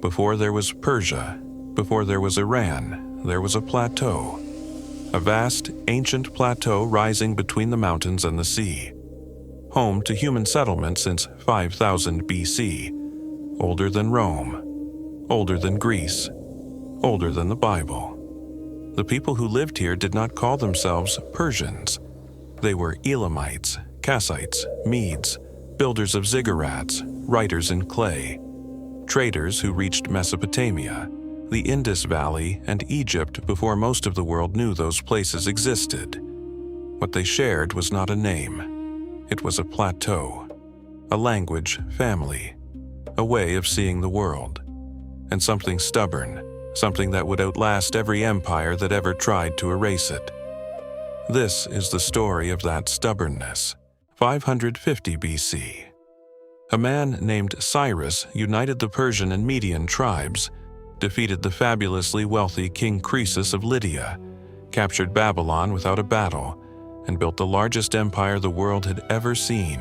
Before there was Persia, before there was Iran, there was a plateau. A vast, ancient plateau rising between the mountains and the sea. Home to human settlement since 5000 BC. Older than Rome. Older than Greece. Older than the Bible. The people who lived here did not call themselves Persians. They were Elamites, Kassites, Medes, builders of ziggurats, writers in clay, traders who reached Mesopotamia, the Indus Valley, and Egypt before most of the world knew those places existed. What they shared was not a name. It was a plateau, a language family, a way of seeing the world, and something stubborn, something that would outlast every empire that ever tried to erase it. This is the story of that stubbornness. 550 BC. A man named Cyrus united the Persian and Median tribes, defeated the fabulously wealthy King Croesus of Lydia, captured Babylon without a battle, and built the largest empire the world had ever seen,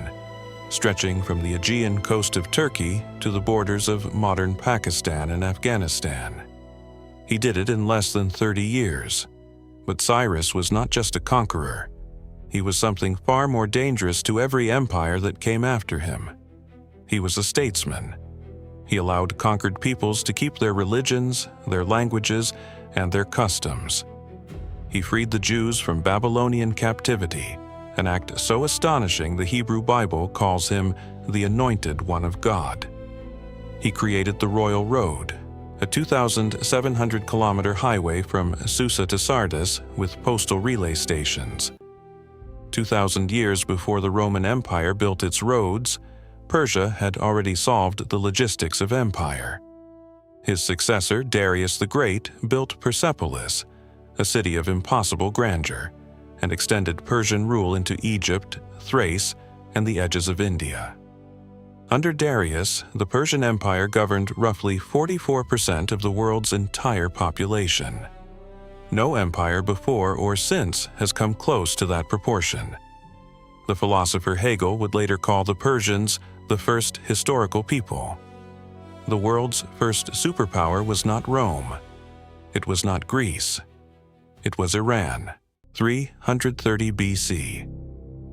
stretching from the Aegean coast of Turkey to the borders of modern Pakistan and Afghanistan. He did it in less than 30 years. But Cyrus was not just a conqueror. He was something far more dangerous to every empire that came after him. He was a statesman. He allowed conquered peoples to keep their religions, their languages, and their customs. He freed the Jews from Babylonian captivity, an act so astonishing the Hebrew Bible calls him the Anointed One of God. He created the Royal Road, a 2,700-kilometer highway from Susa to Sardis with postal relay stations. 2,000 years before the Roman Empire built its roads, Persia had already solved the logistics of empire. His successor, Darius the Great, built Persepolis, a city of impossible grandeur, and extended Persian rule into Egypt, Thrace, and the edges of India. Under Darius, the Persian Empire governed roughly 44% of the world's entire population. No empire before or since has come close to that proportion. The philosopher Hegel would later call the Persians the first historical people. The world's first superpower was not Rome. It was not Greece. It was Iran, 330 BC.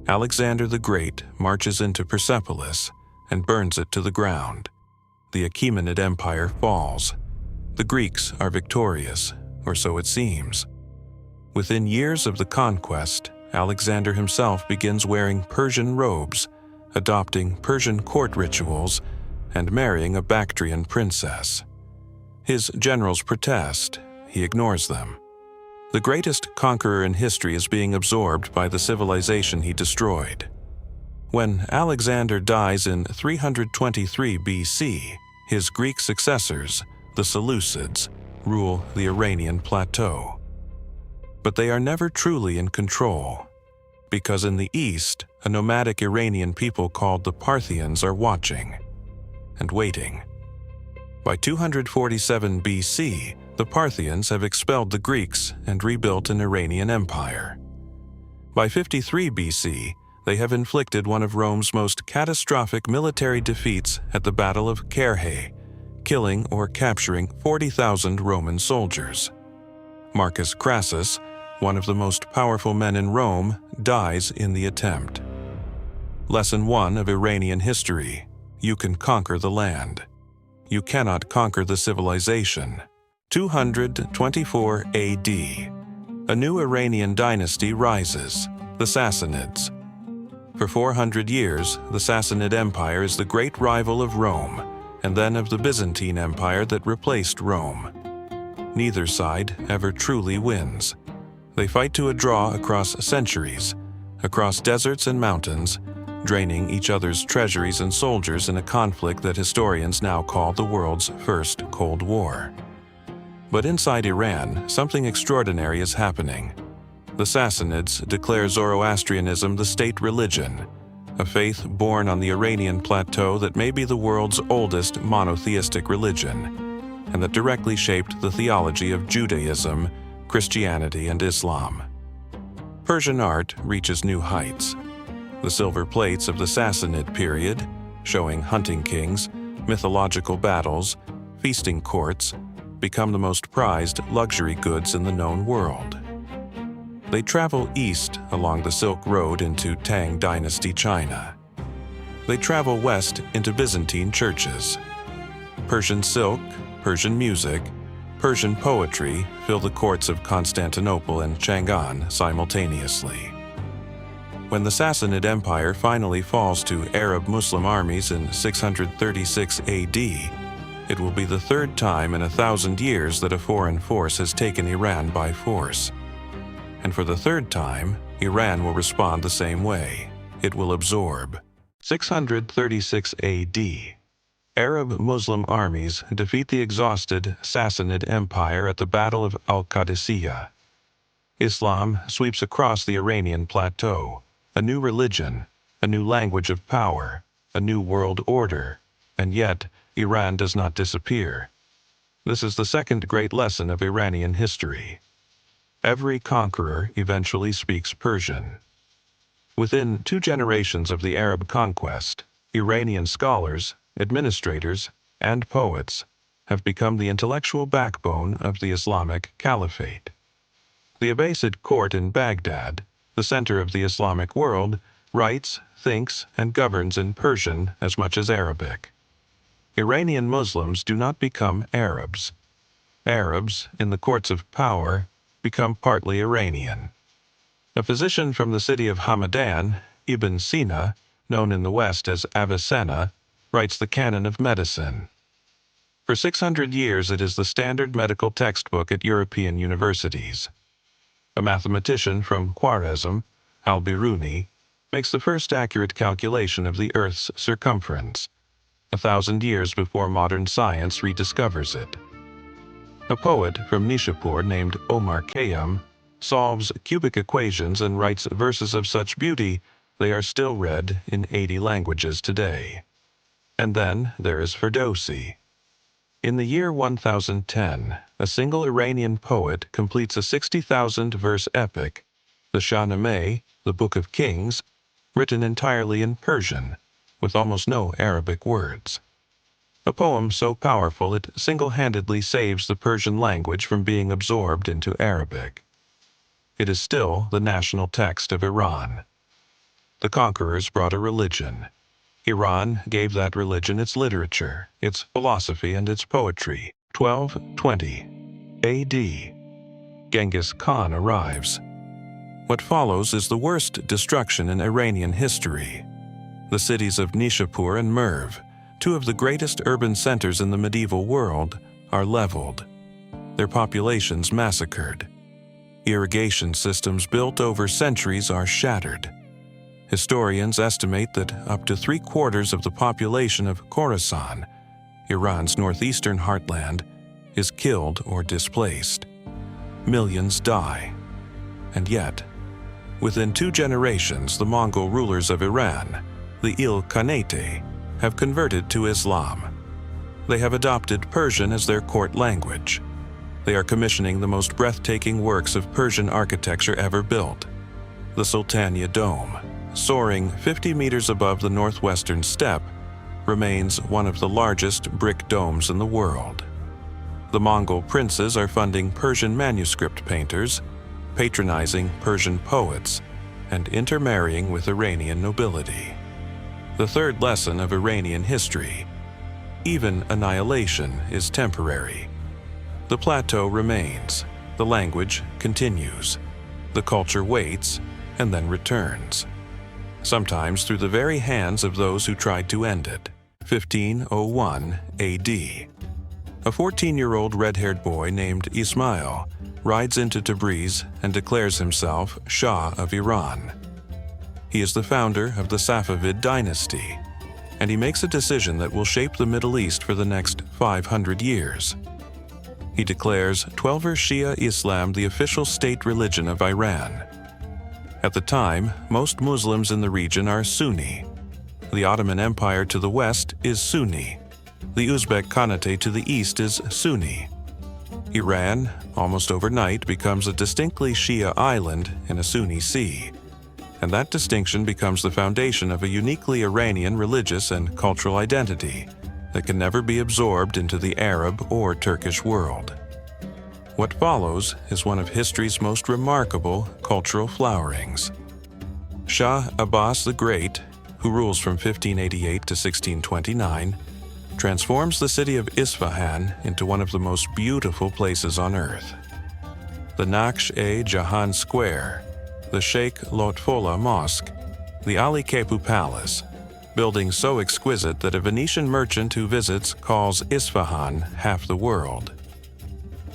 Alexander the Great marches into Persepolis and burns it to the ground. The Achaemenid Empire falls. The Greeks are victorious, or so it seems. Within years of the conquest, Alexander himself begins wearing Persian robes, adopting Persian court rituals, and marrying a Bactrian princess. His generals protest. He ignores them. The greatest conqueror in history is being absorbed by the civilization he destroyed. When Alexander dies in 323 BC, his Greek successors, the Seleucids, rule the Iranian plateau. But they are never truly in control, because in the east, a nomadic Iranian people called the Parthians are watching and waiting. By 247 BC, the Parthians have expelled the Greeks and rebuilt an Iranian empire. By 53 BC, they have inflicted one of Rome's most catastrophic military defeats at the Battle of Carrhae, killing or capturing 40,000 Roman soldiers. Marcus Crassus, one of the most powerful men in Rome, dies in the attempt. Lesson 1 of Iranian history: you can conquer the land. You cannot conquer the civilization. 224 AD. A new Iranian dynasty rises, the Sassanids. For 400 years, the Sassanid Empire is the great rival of Rome, and then of the Byzantine Empire that replaced Rome. Neither side ever truly wins. They fight to a draw across centuries, across deserts and mountains, draining each other's treasuries and soldiers in a conflict that historians now call the world's first Cold War. But inside Iran, something extraordinary is happening. The Sassanids declare Zoroastrianism the state religion, a faith born on the Iranian plateau that may be the world's oldest monotheistic religion, and that directly shaped the theology of Judaism, Christianity, and Islam. Persian art reaches new heights. The silver plates of the Sassanid period, showing hunting kings, mythological battles, feasting courts, become the most prized luxury goods in the known world. They travel east along the Silk Road into Tang Dynasty China. They travel west into Byzantine churches. Persian silk, Persian music, Persian poetry fill the courts of Constantinople and Chang'an simultaneously. When the Sassanid Empire finally falls to Arab Muslim armies in 636 AD, it will be the third time in 1,000 years that a foreign force has taken Iran by force. And for the third time, Iran will respond the same way. It will absorb. 636 AD. Arab Muslim armies defeat the exhausted Sassanid Empire at the Battle of Al-Qadisiyah. Islam sweeps across the Iranian plateau. A new religion, a new language of power, a new world order, and yet Iran does not disappear. This is the second great lesson of Iranian history. Every conqueror eventually speaks Persian. Within 2 generations of the Arab conquest, Iranian scholars, administrators, and poets have become the intellectual backbone of the Islamic Caliphate. The Abbasid court in Baghdad, the center of the Islamic world, writes, thinks, and governs in Persian as much as Arabic. Iranian Muslims do not become Arabs. Arabs, in the courts of power, become partly Iranian. A physician from the city of Hamadan, Ibn Sina, known in the West as Avicenna, writes the canon of medicine. For 600 years it is the standard medical textbook at European universities. A mathematician from Khwarezm, Al-Biruni, makes the first accurate calculation of the Earth's circumference, 1,000 years before modern science rediscovers it. A poet from Nishapur named Omar Khayyam solves cubic equations and writes verses of such beauty they are still read in 80 languages today. And then there is Ferdowsi. In the year 1010, a single Iranian poet completes a 60,000-verse epic, the Shahnameh, the Book of Kings, written entirely in Persian, with almost no Arabic words. A poem so powerful it single-handedly saves the Persian language from being absorbed into Arabic. It is still the national text of Iran. The conquerors brought a religion. Iran gave that religion its literature, its philosophy, and its poetry. 1220 AD. Genghis Khan arrives. What follows is the worst destruction in Iranian history. The cities of Nishapur and Merv, 2 of the greatest urban centers in the medieval world, are leveled. Their populations massacred. Irrigation systems built over centuries are shattered. Historians estimate that up to 3/4 of the population of Khorasan, Iran's northeastern heartland, is killed or displaced. Millions die. And yet, within 2 generations, the Mongol rulers of Iran, the Il-Khanate, have converted to Islam. They have adopted Persian as their court language. They are commissioning the most breathtaking works of Persian architecture ever built. The Sultaniya Dome, soaring 50 meters above the northwestern steppe, remains one of the largest brick domes in the world. The Mongol princes are funding Persian manuscript painters, patronizing Persian poets, and intermarrying with Iranian nobility. The third lesson of Iranian history: even annihilation is temporary. The plateau remains, the language continues, the culture waits and then returns, sometimes through the very hands of those who tried to end it. 1501 AD. A 14-year-old red-haired boy named Ismail rides into Tabriz and declares himself Shah of Iran. He is the founder of the Safavid dynasty, and he makes a decision that will shape the Middle East for the next 500 years. He declares Twelver Shia Islam the official state religion of Iran. At the time, most Muslims in the region are Sunni. The Ottoman Empire to the west is Sunni. The Uzbek Khanate to the east is Sunni. Iran, almost overnight, becomes a distinctly Shia island in a Sunni sea, and that distinction becomes the foundation of a uniquely Iranian religious and cultural identity, that can never be absorbed into the Arab or Turkish world. What follows is one of history's most remarkable cultural flowerings. Shah Abbas the Great, who rules from 1588 to 1629, transforms the city of Isfahan into one of the most beautiful places on earth. The Naksh-e-Jahan Square, the Sheikh Lotfola Mosque, the Ali Kepu Palace, buildings so exquisite that a Venetian merchant who visits calls Isfahan half the world.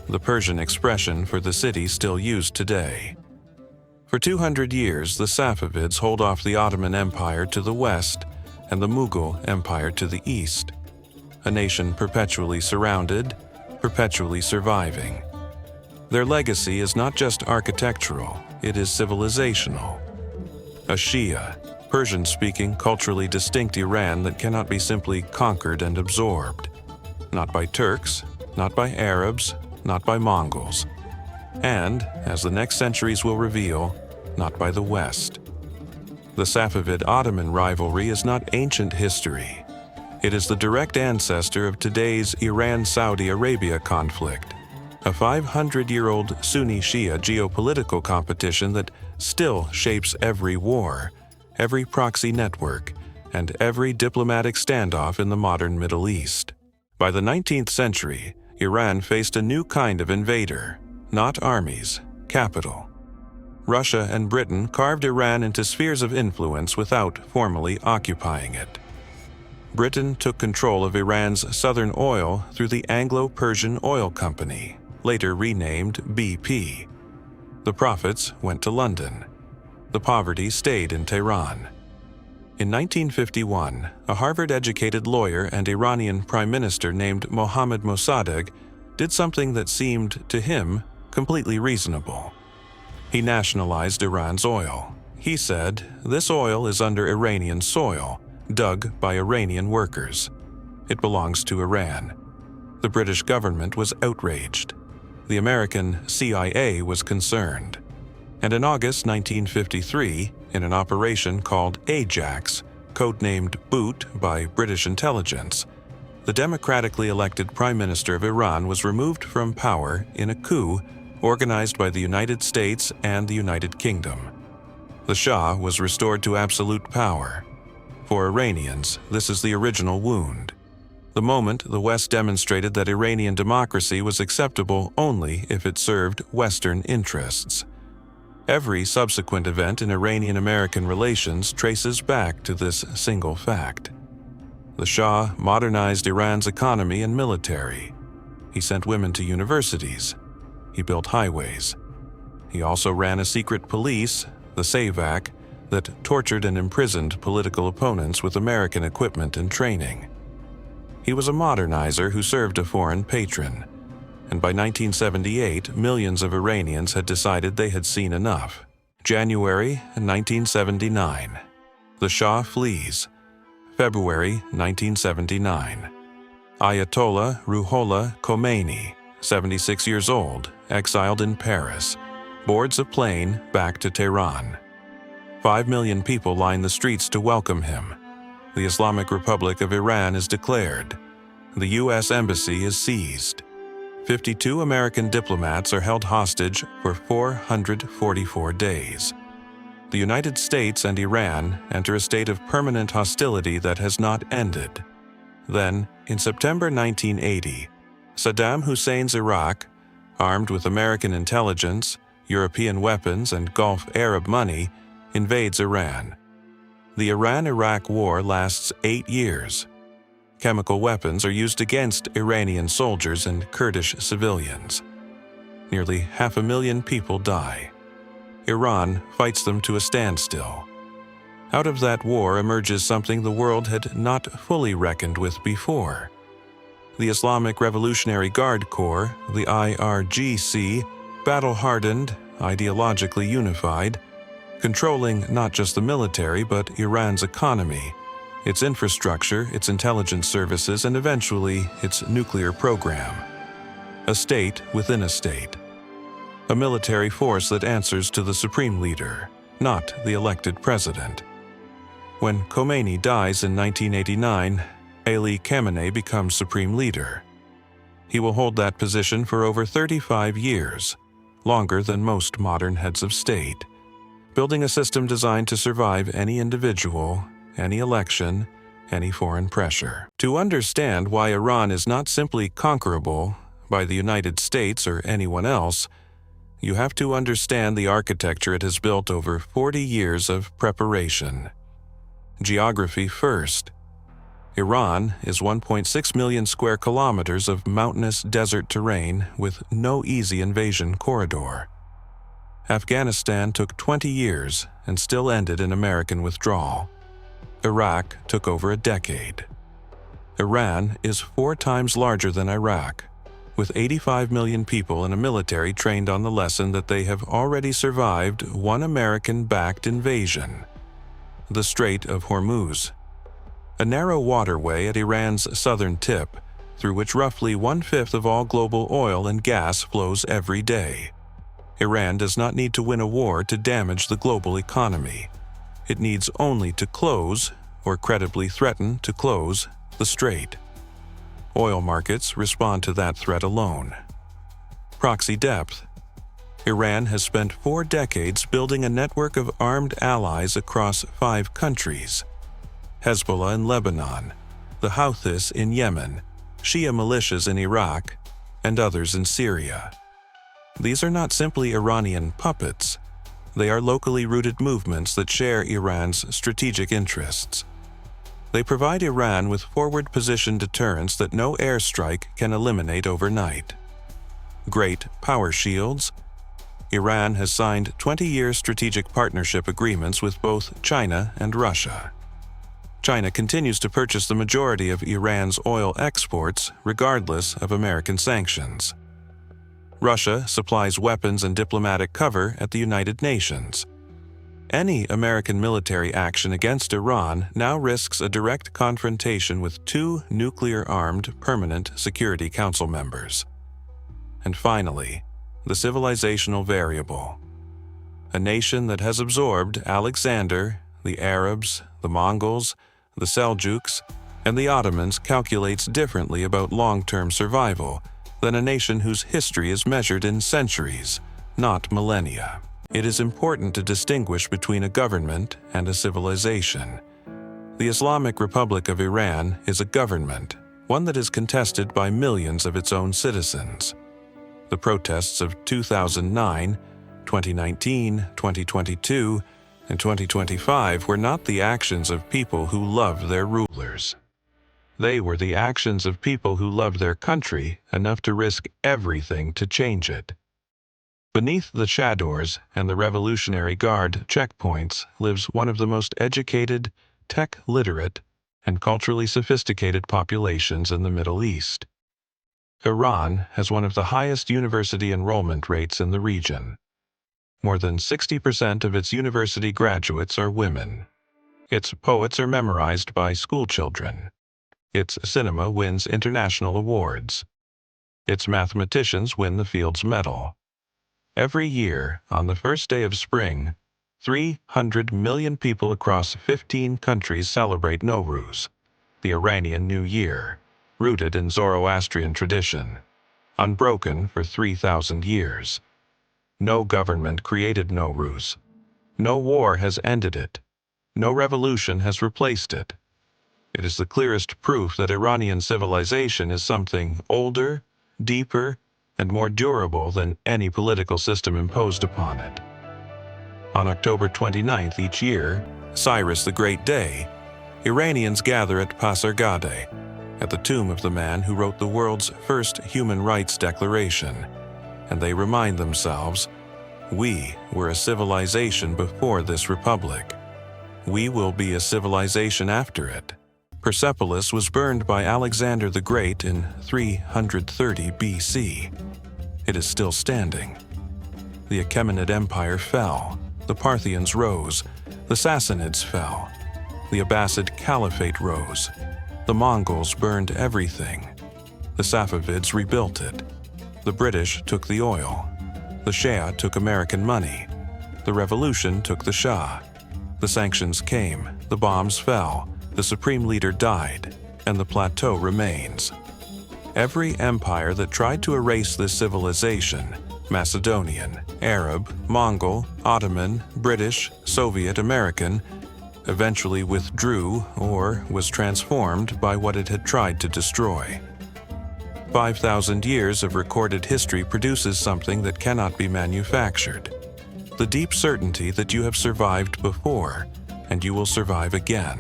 The Persian expression for the city still used today. For 200 years, the Safavids hold off the Ottoman Empire to the west and the Mughal Empire to the east, a nation perpetually surrounded, perpetually surviving. Their legacy is not just architectural, it is civilizational. A Shia, Persian-speaking, culturally distinct Iran that cannot be simply conquered and absorbed. Not by Turks, not by Arabs, not by Mongols. And, as the next centuries will reveal, not by the West. The Safavid-Ottoman rivalry is not ancient history. It is the direct ancestor of today's Iran-Saudi Arabia conflict, a 500-year-old Sunni-Shia geopolitical competition that still shapes every war, every proxy network, and every diplomatic standoff in the modern Middle East. By the 19th century, Iran faced a new kind of invader, not armies, capital. Russia and Britain carved Iran into spheres of influence without formally occupying it. Britain took control of Iran's southern oil through the Anglo-Persian Oil Company, later renamed BP. The profits went to London. The poverty stayed in Tehran. In 1951, a Harvard-educated lawyer and Iranian prime minister named Mohammad Mossadegh did something that seemed, to him, completely reasonable. He nationalized Iran's oil. He said, "This oil is under Iranian soil, dug by Iranian workers. It belongs to Iran." The British government was outraged. The American CIA was concerned. And in August 1953, in an operation called Ajax, codenamed Boot by British intelligence, the democratically elected Prime Minister of Iran was removed from power in a coup organized by the United States and the United Kingdom. The Shah was restored to absolute power. For Iranians, this is the original wound. The moment the West demonstrated that Iranian democracy was acceptable only if it served Western interests. Every subsequent event in Iranian-American relations traces back to this single fact. The Shah modernized Iran's economy and military. He sent women to universities. He built highways. He also ran a secret police, the Savak, that tortured and imprisoned political opponents with American equipment and training. He was a modernizer who served a foreign patron. And by 1978, millions of Iranians had decided they had seen enough. January 1979. The Shah flees. February 1979. Ayatollah Ruhollah Khomeini, 76 years old, exiled in Paris, boards a plane back to Tehran. 5 million people line the streets to welcome him. The Islamic Republic of Iran is declared. The U.S. Embassy is seized. 52 American diplomats are held hostage for 444 days. The United States and Iran enter a state of permanent hostility that has not ended. Then, in September 1980, Saddam Hussein's Iraq, armed with American intelligence, European weapons, and Gulf Arab money, invades Iran. The Iran-Iraq War lasts 8 years. Chemical weapons are used against Iranian soldiers and Kurdish civilians. Nearly 500,000 people die. Iran fights them to a standstill. Out of that war emerges something the world had not fully reckoned with before. The Islamic Revolutionary Guard Corps, the IRGC, battle-hardened, ideologically unified, controlling not just the military but Iran's economy, its infrastructure, its intelligence services, and eventually its nuclear program. A state within a state. A military force that answers to the supreme leader, not the elected president. When Khomeini dies in 1989, Ali Khamenei becomes supreme leader. He will hold that position for over 35 years, longer than most modern heads of state, building a system designed to survive any individual, any election, any foreign pressure. To understand why Iran is not simply conquerable by the United States or anyone else, you have to understand the architecture it has built over 40 years of preparation. Geography first. Iran is 1.6 million square kilometers of mountainous desert terrain with no easy invasion corridor. Afghanistan took 20 years and still ended in American withdrawal. Iraq took over a decade. Iran is 4 times larger than Iraq, with 85 million people and a military trained on the lesson that they have already survived one American-backed invasion. The Strait of Hormuz, a narrow waterway at Iran's southern tip, through which roughly 1/5 of all global oil and gas flows every day. Iran does not need to win a war to damage the global economy. It needs only to close, or credibly threaten to close, the strait. Oil markets respond to that threat alone. Proxy depth. Iran has spent 4 decades building a network of armed allies across 5 countries: Hezbollah in Lebanon, the Houthis in Yemen, Shia militias in Iraq, and others in Syria. These are not simply Iranian puppets. They are locally rooted movements that share Iran's strategic interests. They provide Iran with forward-position deterrence that no airstrike can eliminate overnight. Great power shields. Iran has signed 20-year strategic partnership agreements with both China and Russia. China continues to purchase the majority of Iran's oil exports regardless of American sanctions. Russia supplies weapons and diplomatic cover at the United Nations. Any American military action against Iran now risks a direct confrontation with 2 nuclear-armed Permanent Security Council members. And finally, the civilizational variable. A nation that has absorbed Alexander, the Arabs, the Mongols, the Seljuks, and the Ottomans calculates differently about long-term survival than a nation whose history is measured in centuries, not millennia. It is important to distinguish between a government and a civilization. The Islamic Republic of Iran is a government, one that is contested by millions of its own citizens. The protests of 2009, 2019, 2022, and 2025 were not the actions of people who loved their rulers. They were the actions of people who loved their country enough to risk everything to change it. Beneath the chadors and the Revolutionary Guard checkpoints lives one of the most educated, tech-literate, and culturally sophisticated populations in the Middle East. Iran has one of the highest university enrollment rates in the region. More than 60% of its university graduates are women. Its poets are memorized by schoolchildren. Its cinema wins international awards. Its mathematicians win the Fields Medal. Every year, on the first day of spring, 300 million people across 15 countries celebrate Nowruz, the Iranian New Year, rooted in Zoroastrian tradition, unbroken for 3,000 years. No government created Nowruz. No war has ended it. No revolution has replaced it. It is the clearest proof that Iranian civilization is something older, deeper, and more durable than any political system imposed upon it. On October 29th each year, Cyrus the Great Day, Iranians gather at Pasargadae, at the tomb of the man who wrote the world's first human rights declaration, and they remind themselves, "We were a civilization before this republic. We will be a civilization after it." Persepolis was burned by Alexander the Great in 330 BC. It is still standing. The Achaemenid Empire fell, the Parthians rose, the Sassanids fell, the Abbasid Caliphate rose, the Mongols burned everything, the Safavids rebuilt it, the British took the oil, the Shia took American money, the revolution took the Shah, the sanctions came, the bombs fell, the supreme leader died, and the plateau remains. Every empire that tried to erase this civilization, Macedonian, Arab, Mongol, Ottoman, British, Soviet, American, eventually withdrew or was transformed by what it had tried to destroy. 5,000 years of recorded history produces something that cannot be manufactured. The deep certainty that you have survived before, and you will survive again.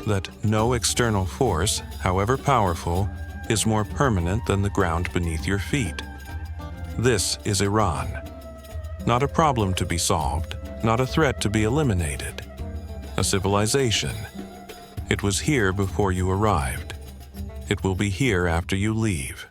That no external force, however powerful, is more permanent than the ground beneath your feet. This is Iran. Not a problem to be solved, not a threat to be eliminated. A civilization. It was here before you arrived. It will be here after you leave.